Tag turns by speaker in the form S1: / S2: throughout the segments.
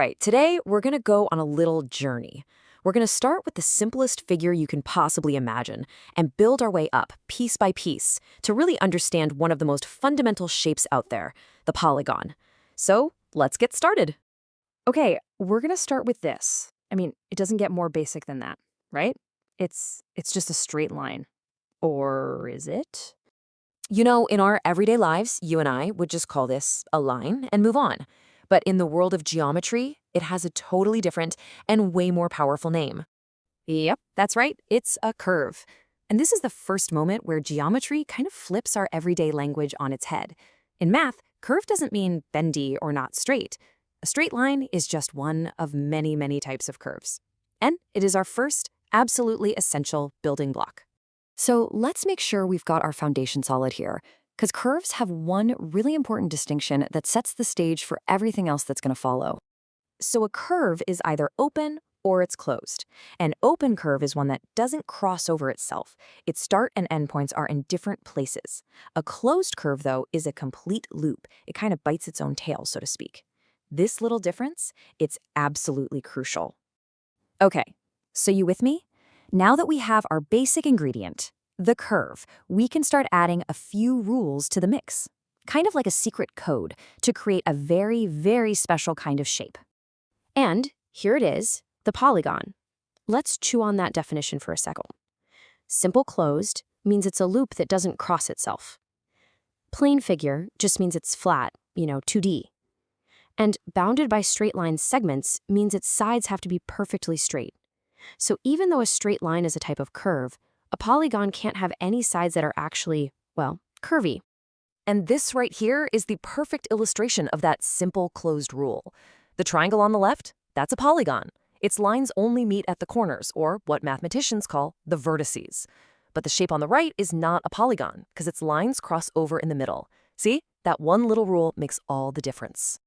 S1: right, today we're going to go on a little journey. We're going to start with the simplest figure you can possibly imagine and build our way up, piece by piece, to really understand one of the most fundamental shapes out there, the polygon. So let's get started.
S2: Okay, we're gonna start with this. I mean, it doesn't get more basic than that, right? It's just a straight line. Or is it?
S1: You know, in our everyday lives, you and I would just call this a line and move on. But in the world of geometry, it has a totally different and way more powerful name. Yep, that's right, it's a curve. And this is the first moment where geometry kind of flips our everyday language on its head. In math, curve doesn't mean bendy or not straight. A straight line is just one of many, many types of curves. And it is our first, absolutely essential building block. So let's make sure we've got our foundation solid here, because curves have one really important distinction that sets the stage for everything else that's going to follow. So a curve is either open or it's closed. An open curve is one that doesn't cross over itself. Its start and end points are in different places. A closed curve, though, is a complete loop. It kind of bites its own tail, so to speak. This little difference, it's absolutely crucial. Okay, so you with me? Now that we have our basic ingredient, the curve, we can start adding a few rules to the mix. Kind of like a secret code to create a very, very special kind of shape. And here it is, the polygon. Let's chew on that definition for a second. Simple closed means it's a loop that doesn't cross itself. Plane figure just means it's flat, 2D. And bounded by straight line segments means its sides have to be perfectly straight. So even though a straight line is a type of curve, a polygon can't have any sides that are actually, well, curvy. And this right here is the perfect illustration of that simple closed rule. The triangle on the left, that's a polygon. Its lines only meet at the corners, or what mathematicians call the vertices. But the shape on the right is not a polygon, because its lines cross over in the middle. See? That one little rule makes all the difference.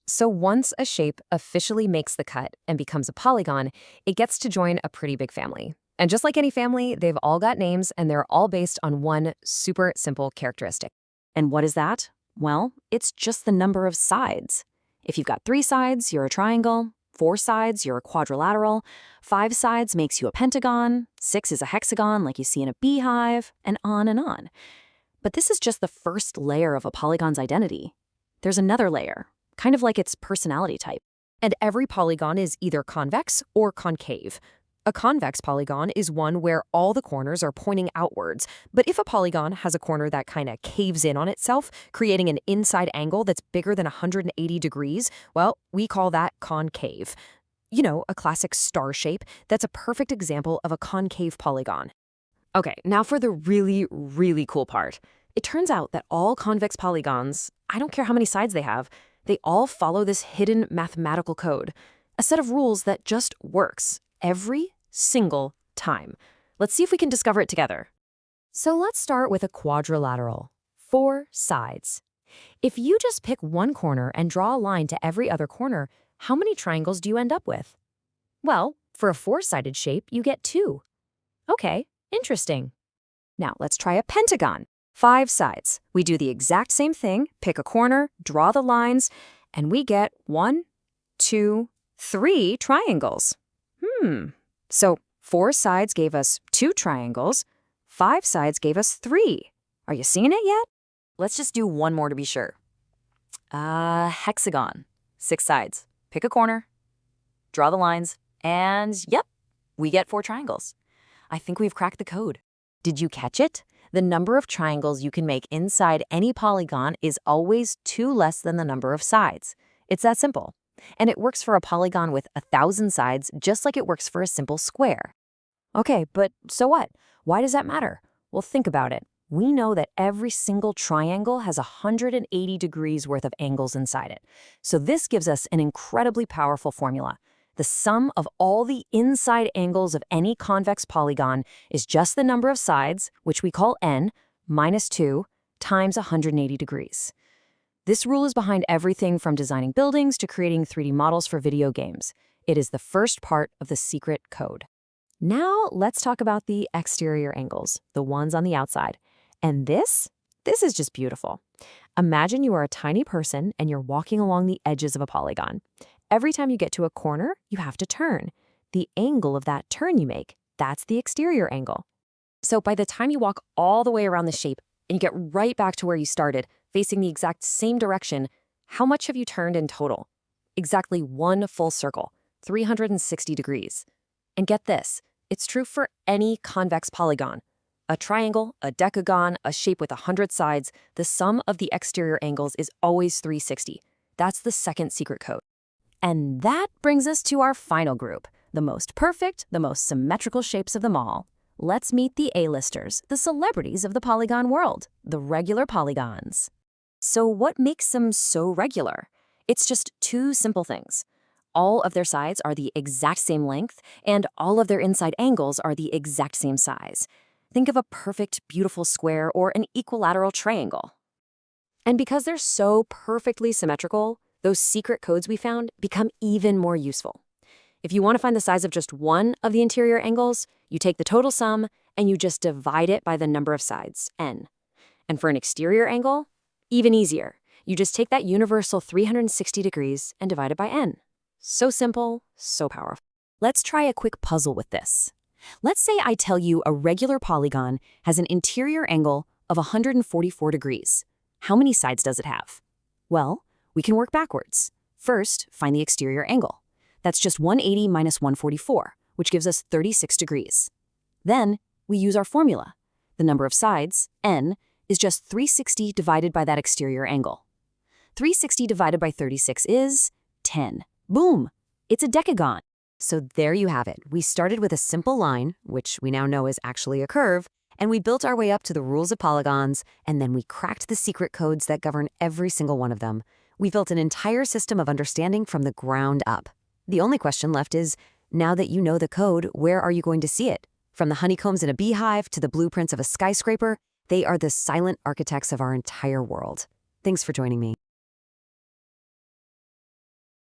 S1: So once a shape officially makes the cut and becomes a polygon, it gets to join a pretty big family. And just like any family, they've all got names and they're all based on one super simple characteristic. And what is that? Well, it's just the number of sides. If you've got 3 sides, you're a triangle. 4 sides, you're a quadrilateral. 5 sides makes you a pentagon. 6 is a hexagon like you see in a beehive, and on and on. But this is just the first layer of a polygon's identity. There's another layer, kind of like its personality type. And every polygon is either convex or concave. A convex polygon is one where all the corners are pointing outwards, but if a polygon has a corner that kind of caves in on itself, creating an inside angle that's bigger than 180 degrees, well, we call that concave. A classic star shape that's a perfect example of a concave polygon. Okay, now for the really, really cool part. It turns out that all convex polygons, I don't care how many sides they have, they all follow this hidden mathematical code, a set of rules that just works every single time. Let's see if we can discover it together. So let's start with a quadrilateral. 4 sides. If you just pick one corner and draw a line to every other corner, how many triangles do you end up with? Well, for a 4-sided shape, you get 2. Okay, interesting. Now let's try a pentagon. 5 sides. We do the exact same thing, pick a corner, draw the lines, and we get 1, 2, 3 triangles. So 4 sides gave us 2 triangles, 5 sides gave us 3. Are you seeing it yet? Let's just do one more to be sure. Hexagon. 6 sides. Pick a corner, draw the lines, and yep, we get 4 triangles. I think we've cracked the code. Did you catch it? The number of triangles you can make inside any polygon is always 2 less than the number of sides. It's that simple. And it works for a polygon with 1,000 sides just like it works for a simple square. Okay, but so what? Why does that matter? Well, think about it. We know that every single triangle has 180 degrees worth of angles inside it. So this gives us an incredibly powerful formula. The sum of all the inside angles of any convex polygon is just the number of sides, which we call n, minus 2, times 180 degrees. This rule is behind everything from designing buildings to creating 3D models for video games. It is the first part of the secret code. Now let's talk about the exterior angles, the ones on the outside. And this is just beautiful. Imagine you are a tiny person and you're walking along the edges of a polygon.
S2: every time you get to a corner, you have to turn. The angle of that turn you make, that's the exterior angle. So by the time you walk all the way around the shape and you get right back to where you started, facing the exact same direction, how much have you turned in total? Exactly one full circle, 360 degrees. And get this, it's true for any convex polygon. A triangle, a decagon, a shape with 100 sides, the sum of the exterior angles is always 360. That's the second secret code. And that brings us to our final group, the most perfect, the most symmetrical shapes of them all. Let's meet the A-listers, the celebrities of the polygon world, the regular polygons. So what makes them so regular? It's just two simple things. All of their sides are the exact same length, and all of their inside angles are the exact same size. Think of a perfect, beautiful square or an equilateral triangle. And because they're so perfectly symmetrical, those secret codes we found become even more useful. If you want to find the size of just one of the interior angles, you take the total sum and you just divide it by the number of sides, n. And for an exterior angle, even easier. You just take that universal 360 degrees and divide it by n. So simple, so powerful. Let's try a quick puzzle with this. Let's say I tell you a regular polygon has an interior angle of 144 degrees. How many sides does it have? Well, we can work backwards. First, find the exterior angle. That's just 180 minus 144, which gives us 36 degrees. Then, we use our formula. The number of sides, n, is just 360 divided by that exterior angle. 360 divided by 36 is 10. Boom! It's a decagon.
S1: So there you have it. We started with a simple line, which we now know is actually a curve, and we built our way up to the rules of polygons, and then we cracked the secret codes that govern every single one of them. We built an entire system of understanding from the ground up. The only question left is, now that you know the code, where are you going to see it? From the honeycombs in a beehive to the blueprints of a skyscraper, they are the silent architects of our entire world. Thanks for joining me.